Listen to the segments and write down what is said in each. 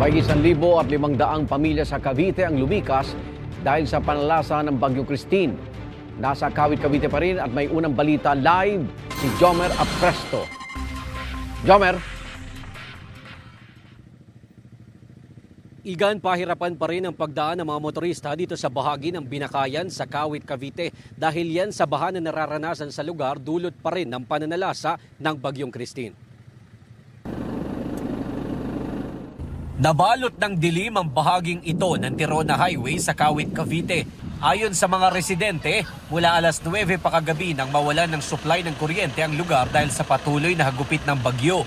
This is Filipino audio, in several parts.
May 1,500 pamilya sa Cavite ang lumikas dahil sa panalasa ng Bagyong Christine. Nasa Kawit, Cavite pa rin at may unang balita live si Jomer Apresto. Jomer. Igan, pahirapan pa rin ang pagdaan ng mga motorista dito sa bahagi ng Binakayan sa Kawit, Cavite dahil yan sa baha na nararanasan sa lugar dulot pa rin ng pananalasa ng Bagyong Christine. Nabalot ng dilim ang bahaging ito ng Tirona Highway sa Kawit, Cavite. Ayon sa mga residente, mula alas 9 pa kagabi nang mawalan ng supply ng kuryente ang lugar dahil sa patuloy na hagupit ng bagyo.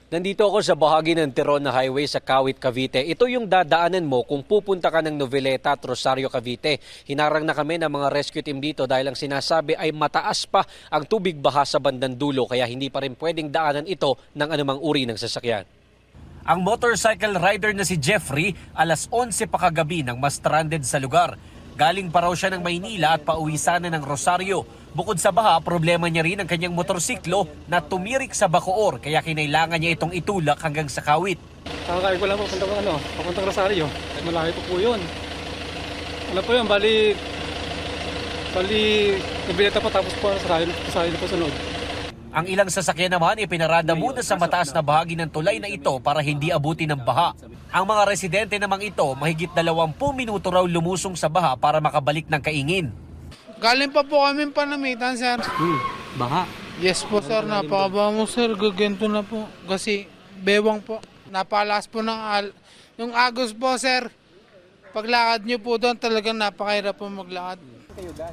Nandito ako sa bahagi ng Tirona Highway sa Kawit, Cavite. Ito yung dadaanan mo kung pupunta ka ng Noveleta at Rosario, Cavite. Hinarang na kami ng mga rescue team dito dahil ang sinasabi ay mataas pa ang tubig baha sa bandang dulo kaya hindi pa rin pwedeng daanan ito ng anumang uri ng sasakyan. Ang motorcycle rider na si Jeffrey, alas 11 pa kagabi nang ma-stranded sa lugar. Galing pa raw siya ng Maynila at pauwi sana ng Rosario. Bukod sa baha, problema niya rin ang kanyang motorsiklo na tumirik sa Bacoor kaya kinailangan niya itong itulak hanggang sa Kawit. Kakakain ko lang po, papuntang Rosario. Malayo po yun. Ano po yun, bali, nabileta pa tapos po Rosario po sunod. Ang ilang sasakyan naman ipinarada muna sa mataas na bahagi ng tulay na ito para hindi abutin ng baha. Ang mga residente namang ito, mahigit 20 minuto raw lumusong sa baha para makabalik ng kaingin. Galing pa po kami Panamitan, sir. Baha? Yes po, sir. Napakaba mo, sir. Gagento na po. Kasi bewang po. Napalas po yung agos po, sir. Paglakad nyo po doon, talagang napakahirap po maglakad.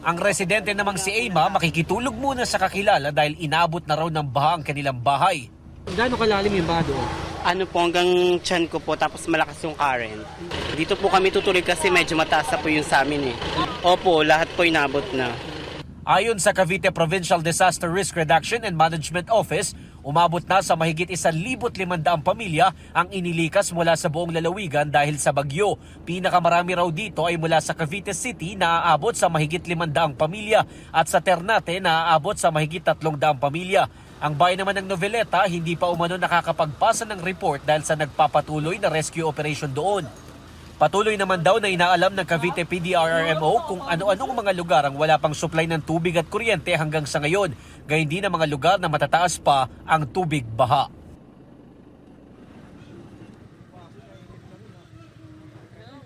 Ang residente namang si Emma makikitulog muna sa kakilala dahil inabot na raw ng baha ang kanilang bahay. Gaano kalalim yung baha doon? Ano po, hanggang tiyan ko po, tapos malakas yung current. Dito po kami tutuloy kasi medyo mataas na po yung sa amin eh. Opo, lahat po inabot na. Ayon sa Cavite Provincial Disaster Risk Reduction and Management Office, umabot na sa mahigit 1,500 pamilya ang inilikas mula sa buong lalawigan dahil sa bagyo. Pinakamarami raw dito ay mula sa Cavite City na aabot sa mahigit 500 pamilya at sa Ternate na aabot sa mahigit 300 pamilya. Ang bayan naman ng Noveleta hindi pa umano nakakapagpasa ng report dahil sa nagpapatuloy na rescue operation doon. Patuloy naman daw na inaalam ng Cavite PDRRMO kung ano-anong mga lugar ang wala pang supply ng tubig at kuryente hanggang sa ngayon. Gayun din ang mga lugar na matataas pa ang tubig baha.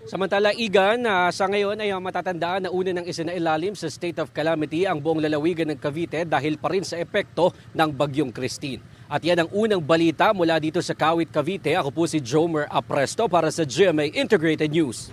Samantala, Igan, sa ngayon ay matatandaan na una ng isinailalim sa state of calamity ang buong lalawigan ng Cavite dahil pa rin sa epekto ng Bagyong Christine. At yan ang unang balita mula dito sa Kawit, Cavite. Ako po si Jomer Apresto para sa GMA Integrated News.